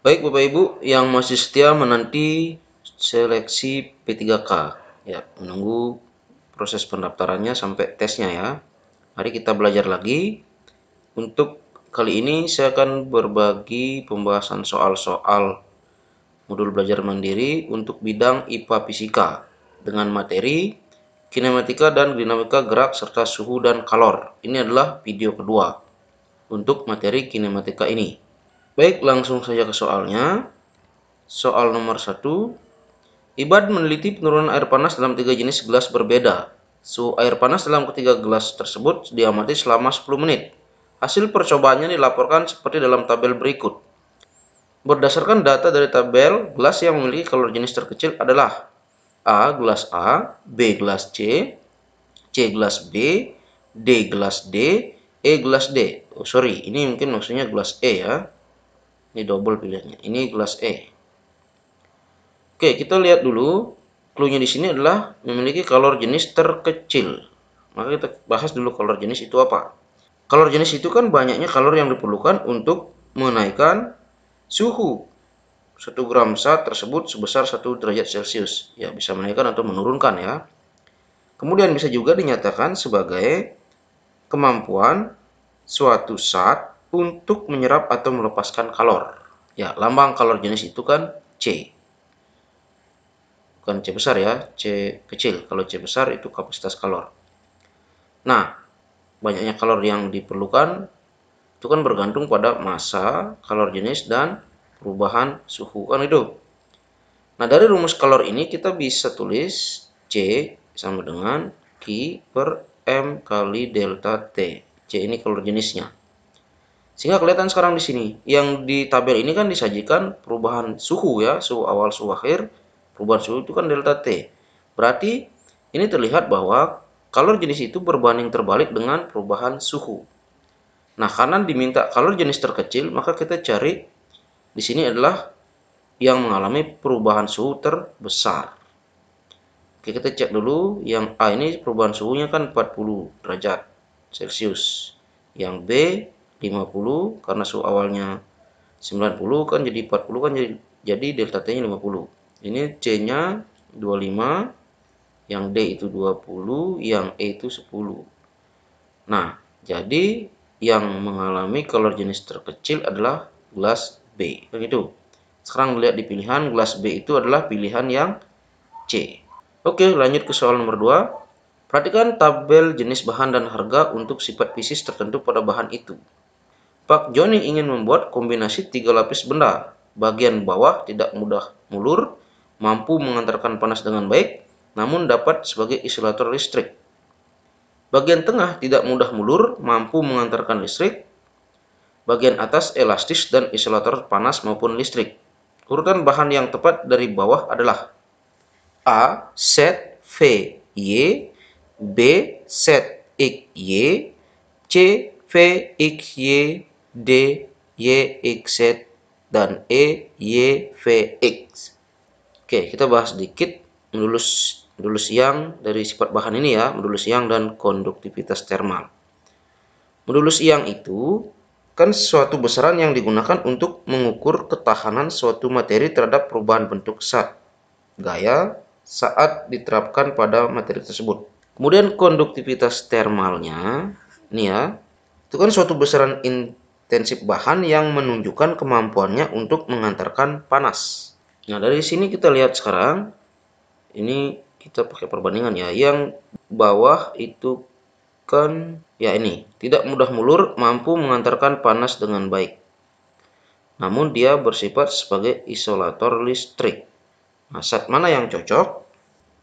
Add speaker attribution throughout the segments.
Speaker 1: Baik Bapak Ibu yang masih setia menanti seleksi P3K, ya, menunggu proses pendaftarannya sampai tesnya ya. Mari kita belajar lagi. Untuk kali ini saya akan berbagi pembahasan soal-soal modul belajar mandiri untuk bidang IPA Fisika dengan materi kinematika dan dinamika gerak serta suhu dan kalor. Ini adalah video kedua untuk materi kinematika ini. Baik, langsung saja ke soalnya. Soal nomor 1. Ibad meneliti penurunan air panas dalam 3 jenis gelas berbeda. Suhu air panas dalam ketiga gelas tersebut diamati selama 10 menit. Hasil percobaannya dilaporkan seperti dalam tabel berikut. Berdasarkan data dari tabel, gelas yang memiliki kalori jenis terkecil adalah A. Gelas A, B. Gelas C, C. Gelas B, D. Gelas D, E. Gelas D. Oh sorry, ini mungkin maksudnya gelas E ya. Ini double pilihannya. Ini gelas E. Oke, kita lihat dulu. Clue-nya di sini adalah memiliki kalor jenis terkecil. Maka kita bahas dulu kalor jenis itu apa. Kalor jenis itu kan banyaknya kalor yang diperlukan untuk menaikkan suhu 1 gram zat tersebut sebesar 1 derajat Celcius. Ya, bisa menaikkan atau menurunkan ya. Kemudian bisa juga dinyatakan sebagai kemampuan suatu zat untuk menyerap atau melepaskan kalor. Ya, lambang kalor jenis itu kan C. Bukan C besar ya, C kecil. Kalau C besar itu kapasitas kalor. Nah, banyaknya kalor yang diperlukan itu kan bergantung pada massa, kalor jenis, dan perubahan suhu kan itu. Nah, dari rumus kalor ini kita bisa tulis C sama dengan Q per M kali delta T. C ini kalor jenisnya. Sehingga kelihatan sekarang di sini. Yang di tabel ini kan disajikan perubahan suhu ya, suhu awal, suhu akhir. Perubahan suhu itu kan delta T. Berarti ini terlihat bahwa kalor jenis itu berbanding terbalik dengan perubahan suhu. Nah, karena diminta kalor jenis terkecil, maka kita cari di sini adalah yang mengalami perubahan suhu terbesar. Oke, kita cek dulu. Yang A ini perubahan suhunya kan 40 derajat Celcius. Yang B 50 karena suhu awalnya 90 kan jadi 40 kan jadi delta T-nya 50. Ini C-nya 25, yang D itu 20, yang E itu 10. Nah, jadi yang mengalami kalor jenis terkecil adalah gelas B. Begitu. Sekarang lihat di pilihan, gelas B itu adalah pilihan yang C. Oke, lanjut ke soal nomor 2. Perhatikan tabel jenis bahan dan harga untuk sifat fisis tertentu pada bahan itu. Pak Joni ingin membuat kombinasi 3 lapis benda. Bagian bawah tidak mudah mulur, mampu mengantarkan panas dengan baik, namun dapat sebagai isolator listrik. Bagian tengah tidak mudah mulur, mampu mengantarkan listrik. Bagian atas elastis dan isolator panas maupun listrik. Urutan bahan yang tepat dari bawah adalah A. Set V Y, B. Set X Y, C. V X Y, D. Y X Z, dan E. Y V X. Oke, kita bahas sedikit modulus Young dari sifat bahan ini ya, modulus Young dan konduktivitas termal. Modulus Young itu kan suatu besaran yang digunakan untuk mengukur ketahanan suatu materi terhadap perubahan bentuk zat, gaya, saat diterapkan pada materi tersebut. Kemudian konduktivitas termalnya, ini ya, itu kan suatu besaran intensif bahan yang menunjukkan kemampuannya untuk mengantarkan panas. Nah, dari sini kita lihat sekarang, ini kita pakai perbandingan ya. Yang bawah itu kan ya ini, tidak mudah mulur, mampu mengantarkan panas dengan baik. Namun dia bersifat sebagai isolator listrik. Nah, zat mana yang cocok?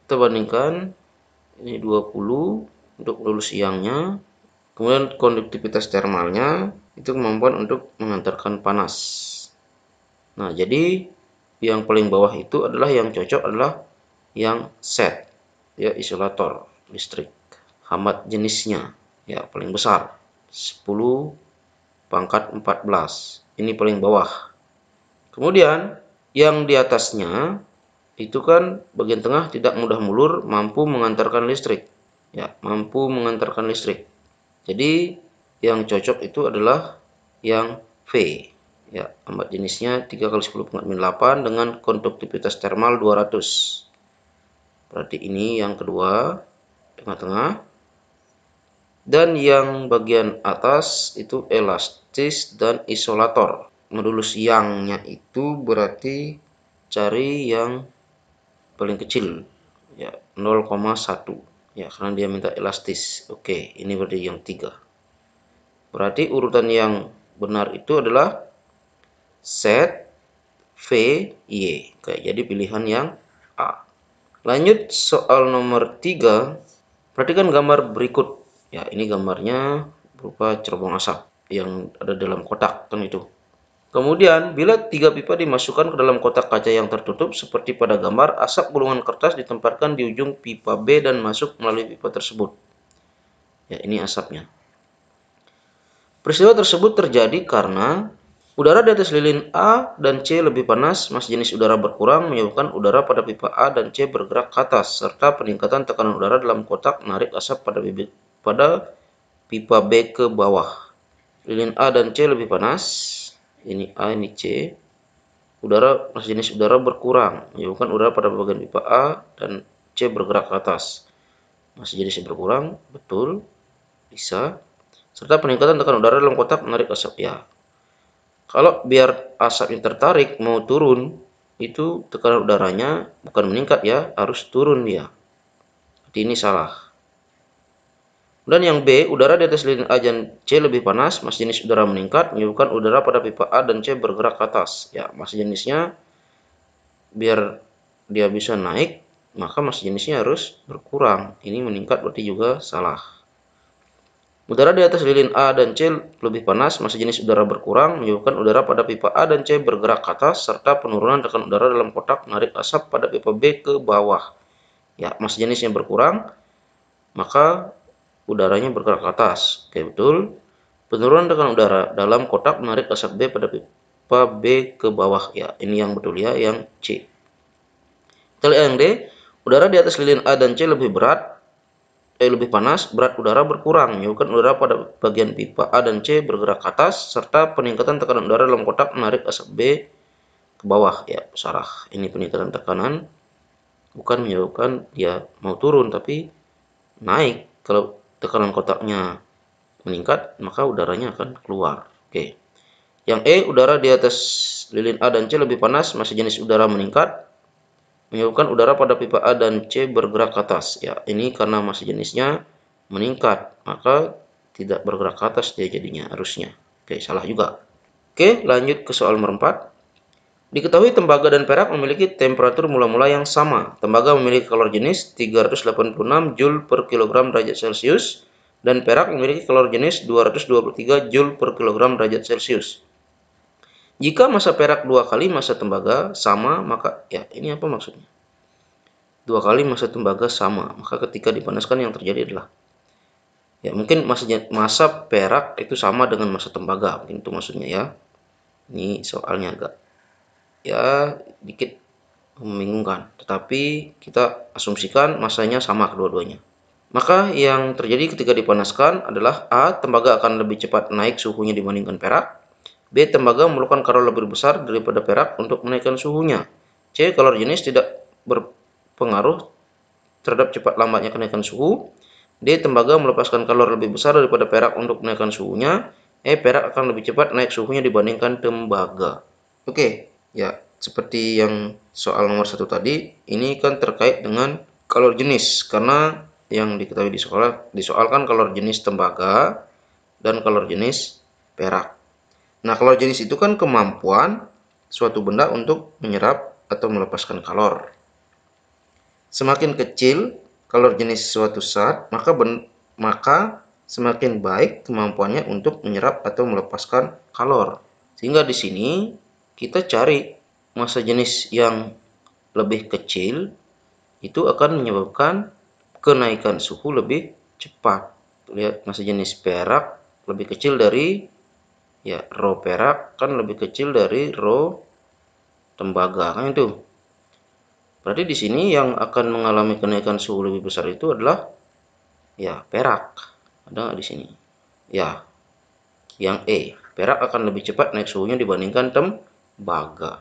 Speaker 1: Kita bandingkan ini 20 untuk modulus Young-nya. Kemudian konduktivitas termalnya itu kemampuan untuk mengantarkan panas. Nah, jadi yang paling bawah itu adalah yang cocok adalah yang set, ya, isolator listrik. Hamat jenisnya ya paling besar 10 pangkat 14. Ini paling bawah. Kemudian yang di atasnya itu kan bagian tengah tidak mudah mulur, mampu mengantarkan listrik. Ya, mampu mengantarkan listrik. Jadi yang cocok itu adalah yang V. Ya, ambat jenisnya 3 kali 10 pangkat min 8 dengan konduktivitas termal 200. Berarti ini yang kedua, tengah-tengah. Dan yang bagian atas itu elastis dan isolator. Modulus yang-nya itu berarti cari yang paling kecil, ya 0,1. Ya, karena dia minta elastis. Oke, ini berarti yang 3. Berarti urutan yang benar itu adalah Z, V, Y. Oke, jadi pilihan yang A. Lanjut soal nomor 3. Perhatikan gambar berikut. Ya, ini gambarnya berupa cerobong asap yang ada dalam kotak, kan itu. Kemudian, bila 3 pipa dimasukkan ke dalam kotak kaca yang tertutup, seperti pada gambar, asap gulungan kertas ditempatkan di ujung pipa B dan masuk melalui pipa tersebut. Ya, ini asapnya. Peristiwa tersebut terjadi karena udara di atas lilin A dan C lebih panas, massa jenis udara berkurang, menyebabkan udara pada pipa A dan C bergerak ke atas, serta peningkatan tekanan udara dalam kotak menarik asap pada pipa B ke bawah. Lilin A dan C lebih panas, ini A, ini C. Massa jenis udara berkurang, menyebabkan udara pada bagian pipa A dan C bergerak ke atas. Massa jenisnya berkurang, betul, bisa. Serta peningkatan tekanan udara dalam kotak menarik asap, ya. Kalau biar asapnya tertarik mau turun, itu tekanan udaranya bukan meningkat ya, harus turun dia. Jadi ini salah. Dan yang B, udara di atas lilin A dan C lebih panas, massa jenis udara meningkat, menyebabkan udara pada pipa A dan C bergerak ke atas. Ya, massa jenisnya biar dia bisa naik, maka massa jenisnya harus berkurang. Ini meningkat berarti juga salah. Udara di atas lilin A dan C lebih panas, massa jenis udara berkurang, menyebabkan udara pada pipa A dan C bergerak ke atas, serta penurunan tekanan udara dalam kotak menarik asap pada pipa B ke bawah. Ya, massa jenisnya berkurang, maka udaranya bergerak ke atas. Oke, betul. Penurunan tekanan udara dalam kotak menarik asap B pada pipa B ke bawah. Ya, ini yang betul ya, yang C. Kita lihat yang D, udara di atas lilin A dan C lebih panas, berat udara berkurang, menyebabkan udara pada bagian pipa A dan C bergerak ke atas, serta peningkatan tekanan udara dalam kotak menarik asap B ke bawah. Ya, salah. Ini peningkatan tekanan, bukan menyebabkan dia mau turun, tapi naik. Kalau tekanan kotaknya meningkat, maka udaranya akan keluar. Oke. Yang E, udara di atas lilin A dan C lebih panas, massa jenis udara meningkat, menyebabkan udara pada pipa A dan C bergerak ke atas. Ya, ini karena massa jenisnya meningkat, maka tidak bergerak ke atas dia jadinya harusnya. Oke, salah juga. Oke, lanjut ke soal nomor 4. Diketahui tembaga dan perak memiliki temperatur mula-mula yang sama. Tembaga memiliki kalor jenis 386 Joule per kilogram derajat Celcius dan perak memiliki kalor jenis 223 Joule per kilogram derajat Celcius. Jika massa perak 2 kali massa tembaga sama, maka ya ini apa maksudnya? 2 kali massa tembaga sama, maka ketika dipanaskan yang terjadi adalah ya mungkin massa perak itu sama dengan massa tembaga, mungkin itu maksudnya ya. Ini soalnya agak ya dikit membingungkan, tetapi kita asumsikan massanya sama kedua-duanya. Maka yang terjadi ketika dipanaskan adalah A. Tembaga akan lebih cepat naik suhunya dibandingkan perak. B. Tembaga memerlukan kalor lebih besar daripada perak untuk menaikkan suhunya. C. Kalor jenis tidak berpengaruh terhadap cepat lambatnya kenaikan suhu. D. Tembaga melepaskan kalor lebih besar daripada perak untuk menaikkan suhunya. E. Perak akan lebih cepat naik suhunya dibandingkan tembaga. Oke, ya seperti yang soal nomor 1 tadi, ini kan terkait dengan kalor jenis, karena yang diketahui di soal kan kalor jenis tembaga dan kalor jenis perak. Nah, kalor jenis itu kan kemampuan suatu benda untuk menyerap atau melepaskan kalor. Semakin kecil kalor jenis suatu zat, maka semakin baik kemampuannya untuk menyerap atau melepaskan kalor. Sehingga di sini kita cari massa jenis yang lebih kecil, itu akan menyebabkan kenaikan suhu lebih cepat. Lihat, massa jenis perak lebih kecil dari ya rho perak kan lebih kecil dari rho tembaga kan itu. Berarti di sini yang akan mengalami kenaikan suhu lebih besar itu adalah ya perak. Ada nggak di sini? Ya, yang E, perak akan lebih cepat naik suhunya dibandingkan tembaga.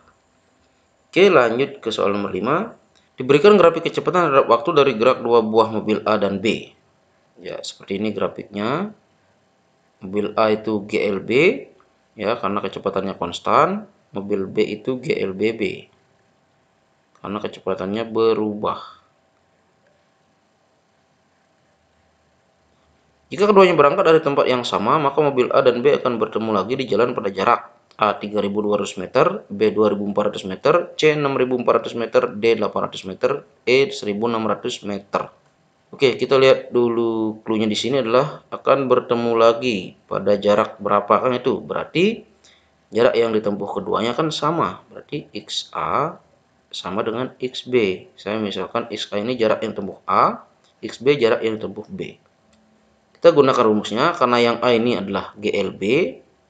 Speaker 1: Oke, lanjut ke soal nomor 5. Diberikan grafik kecepatan terhadap waktu dari gerak dua buah mobil A dan B. Ya, seperti ini grafiknya. Mobil A itu GLB, ya, karena kecepatannya konstan. Mobil B itu GLBB, karena kecepatannya berubah. Jika keduanya berangkat dari tempat yang sama, maka mobil A dan B akan bertemu lagi di jalan pada jarak A 3.200 meter, B 2.400 meter, C 6.400 meter, D 800 meter, E 1.600 meter. Oke, kita lihat dulu clue-nya di sini adalah akan bertemu lagi pada jarak berapa, kan itu. Berarti jarak yang ditempuh keduanya kan sama. Berarti XA sama dengan XB. Saya misalkan XA ini jarak yang ditempuh A, XB jarak yang ditempuh B. Kita gunakan rumusnya, karena yang A ini adalah GLB,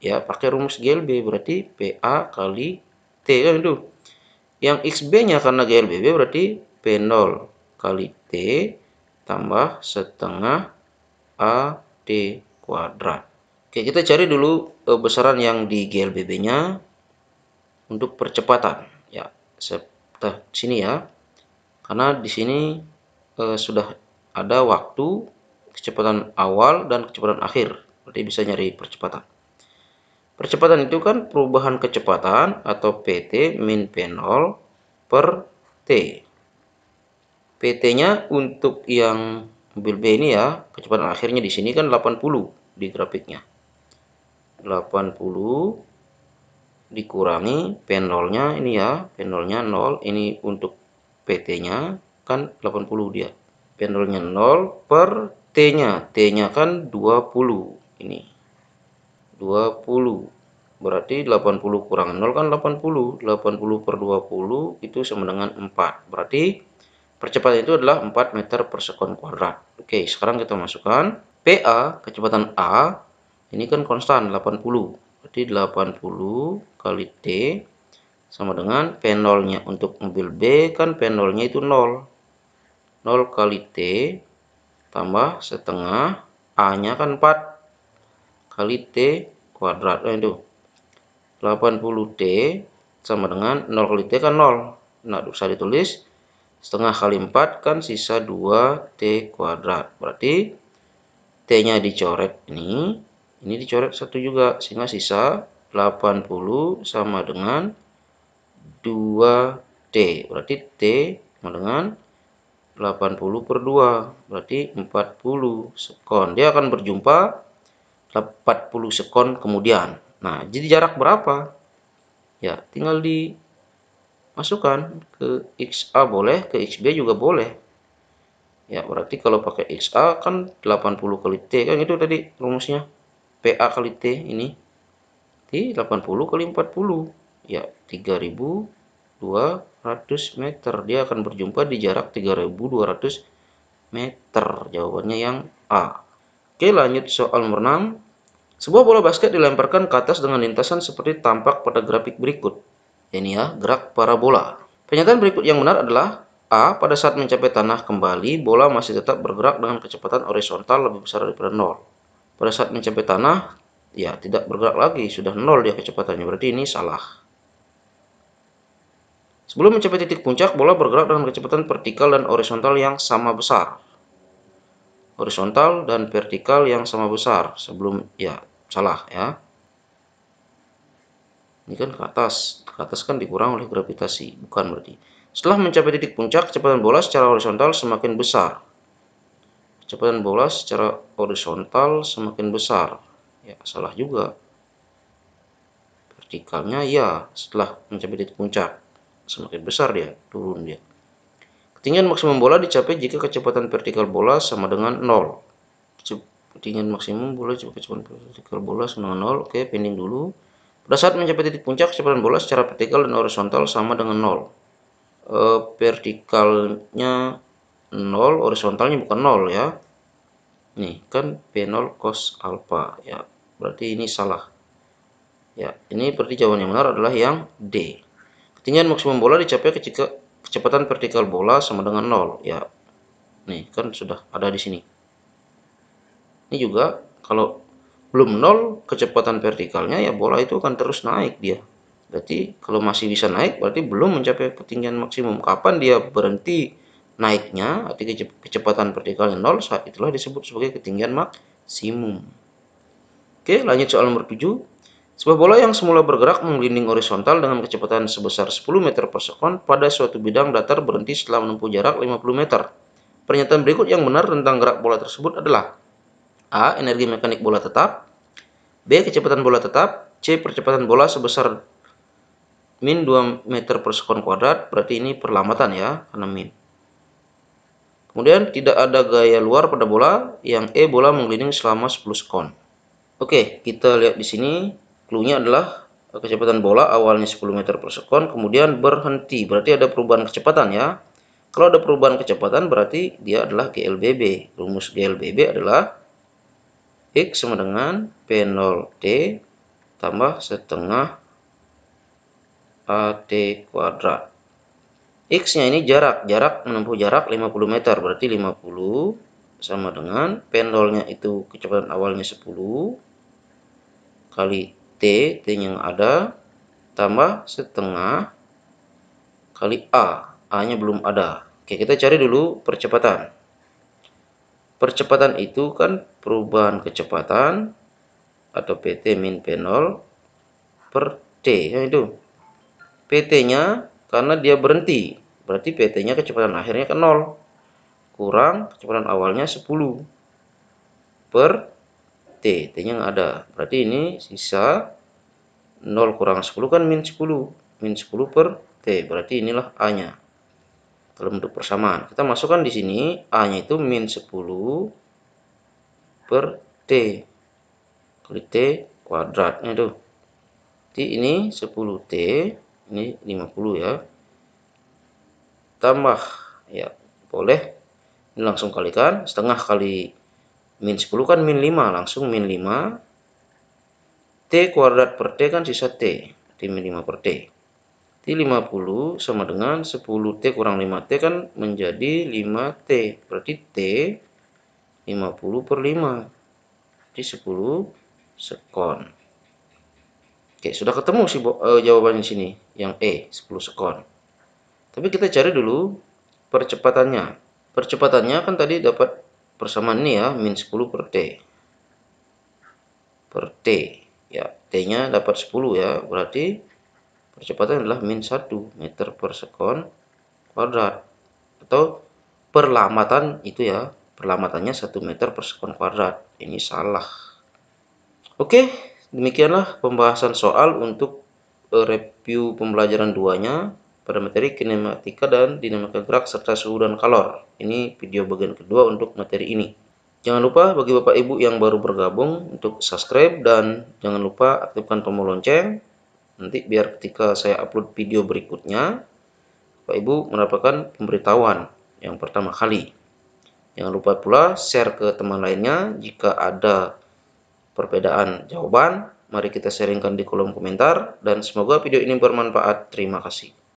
Speaker 1: ya pakai rumus GLB, berarti PA kali T, kan itu. Yang XB-nya karena GLBB berarti P0 kali T tambah setengah AT kuadrat. Oke, kita cari dulu besaran yang di GLBB-nya untuk percepatan. Ya, sini ya. Karena di sini sudah ada waktu kecepatan awal dan kecepatan akhir, berarti bisa nyari percepatan. Percepatan itu kan perubahan kecepatan atau PT min P0 per T. PT-nya untuk yang mobil B ini ya, kecepatan akhirnya di sini kan 80 di grafiknya. 80 dikurangi P0-nya ini ya, P0-nya 0, ini untuk PT-nya kan 80 dia. P0-nya 0 per T-nya. T-nya kan 20 ini. 20. Berarti 80 kurang 0 kan 80. 80 per 20 itu sama dengan 4. Berarti percepatan itu adalah 4 meter per sekon kuadrat. Oke, sekarang kita masukkan PA, kecepatan A, ini kan konstan 80. Berarti 80 kali T sama dengan P0-nya untuk mobil B kan P0-nya itu 0. 0 kali T tambah setengah A-nya kan 4 kali T kuadrat. Itu 80T sama dengan 0 kali T kan 0. Nah, bisa ditulis setengah kali 4 kan sisa 2T kuadrat. Berarti T-nya dicoret ini dicoret 1 juga, sehingga sisa 80 sama dengan 2T. Berarti T sama dengan 80 per 2, berarti 40 sekon. Dia akan berjumpa 40 sekon kemudian. Nah, jadi jarak berapa? Ya, tinggal dimasukkan ke XA boleh, ke XB juga boleh. Ya, berarti kalau pakai XA kan 80 kali T, kan itu tadi rumusnya. PA kali T ini. T 80 kali 40. Ya, 3.200 meter. Dia akan berjumpa di jarak 3.200 meter. Jawabannya yang A. Oke, lanjut soal nomor 6. Sebuah bola basket dilemparkan ke atas dengan lintasan seperti tampak pada grafik berikut. Ini ya, gerak parabola. Pernyataan berikut yang benar adalah A. Pada saat mencapai tanah kembali, bola masih tetap bergerak dengan kecepatan horizontal lebih besar daripada 0. Pada saat mencapai tanah, ya tidak bergerak lagi, sudah 0 dia kecepatannya, berarti ini salah. Sebelum mencapai titik puncak, bola bergerak dengan kecepatan vertikal dan horizontal yang sama besar. Horizontal dan vertikal yang sama besar. Sebelum, ya salah ya. Ini kan ke atas kan dikurang oleh gravitasi, bukan berarti. Setelah mencapai titik puncak, kecepatan bola secara horizontal semakin besar. Kecepatan bola secara horizontal semakin besar. Ya, salah juga. Vertikalnya ya, setelah mencapai titik puncak semakin besar dia, turun dia. Ketinggian maksimum bola dicapai jika kecepatan vertikal bola sama dengan 0. Ketinggian maksimum bola jika kecepatan vertikal bola sama dengan 0. Oke, pending dulu. Pada saat mencapai titik puncak, kecepatan bola secara vertikal dan horizontal sama dengan 0. Vertikalnya 0, horizontalnya bukan 0 ya. Nih, kan P0 cos alpha ya. Berarti ini salah. Ya, ini berarti jawaban yang benar adalah yang D. Ketinggian maksimum bola dicapai ketika kecepatan vertikal bola sama dengan 0 ya. Nih, kan sudah ada di sini. Ini juga kalau belum nol kecepatan vertikalnya, ya bola itu akan terus naik dia. Berarti kalau masih bisa naik berarti belum mencapai ketinggian maksimum. Kapan dia berhenti naiknya, arti kecepatan vertikalnya nol, saat itulah disebut sebagai ketinggian maksimum. Oke, lanjut soal nomor 7. Sebuah bola yang semula bergerak menggelinding horizontal dengan kecepatan sebesar 10 meter per sekon pada suatu bidang datar berhenti setelah menempuh jarak 50 meter. Pernyataan berikut yang benar tentang gerak bola tersebut adalah: A. Energi mekanik bola tetap. B. Kecepatan bola tetap. C. Percepatan bola sebesar min 2 meter per sekon kuadrat. Berarti ini perlambatan ya, karena min. Kemudian tidak ada gaya luar pada bola. Yang E. Bola menggelinding selama 10 sekon. Oke, kita lihat di sini. Clue-nya adalah kecepatan bola awalnya 10 meter per sekon, kemudian berhenti. Berarti ada perubahan kecepatan ya. Kalau ada perubahan kecepatan berarti dia adalah GLBB. Rumus GLBB adalah X sama dengan P0T tambah setengah AT kuadrat. X-nya ini jarak menempuh jarak 50 meter, berarti 50 sama dengan P0-nya itu kecepatan awalnya 10 kali T yang ada, tambah setengah kali A-nya belum ada. Oke, kita cari dulu percepatan. Percepatan itu kan perubahan kecepatan atau PT min P0 per T, ya itu. PT-nya karena dia berhenti, berarti PT-nya kecepatan akhirnya ke 0, kurang kecepatan awalnya 10 per T, T-nya nggak ada. Berarti ini sisa 0 kurang 10 kan min 10. Min 10 per T. Berarti inilah A-nya. Dalam bentuk persamaan. Kita masukkan di sini A-nya itu min 10 per T. Kali T kuadratnya itu. Jadi ini 10T. Ini 50 ya. Tambah. Ya, boleh. Ini langsung kalikan. Setengah kali min 10 kan min 5. Langsung min 5. T kuadrat per T kan sisa T. T min 5 per T. T 50 sama dengan 10T kurang 5T kan menjadi 5T. Berarti T 50 per 5. Jadi 10 sekon. Oke, sudah ketemu sih jawabannya di sini. Yang E, 10 sekon. Tapi kita cari dulu percepatannya. Percepatannya kan tadi dapat persamaan ini ya, min 10 per T. Per T. Ya, T-nya dapat 10 ya. Berarti percepatan adalah min 1 meter per sekon kuadrat. Atau perlambatan itu ya. Perlambatannya 1 meter per sekon kuadrat. Ini salah. Oke, demikianlah pembahasan soal untuk review pembelajaran 2-nya pada materi kinematika dan dinamika gerak serta suhu dan kalor. Ini video bagian kedua untuk materi ini. Jangan lupa bagi Bapak Ibu yang baru bergabung untuk subscribe dan jangan lupa aktifkan tombol lonceng. Nanti biar ketika saya upload video berikutnya, Bapak Ibu mendapatkan pemberitahuan yang pertama kali. Jangan lupa pula share ke teman lainnya. Jika ada perbedaan jawaban, mari kita sharingkan di kolom komentar. Dan semoga video ini bermanfaat. Terima kasih.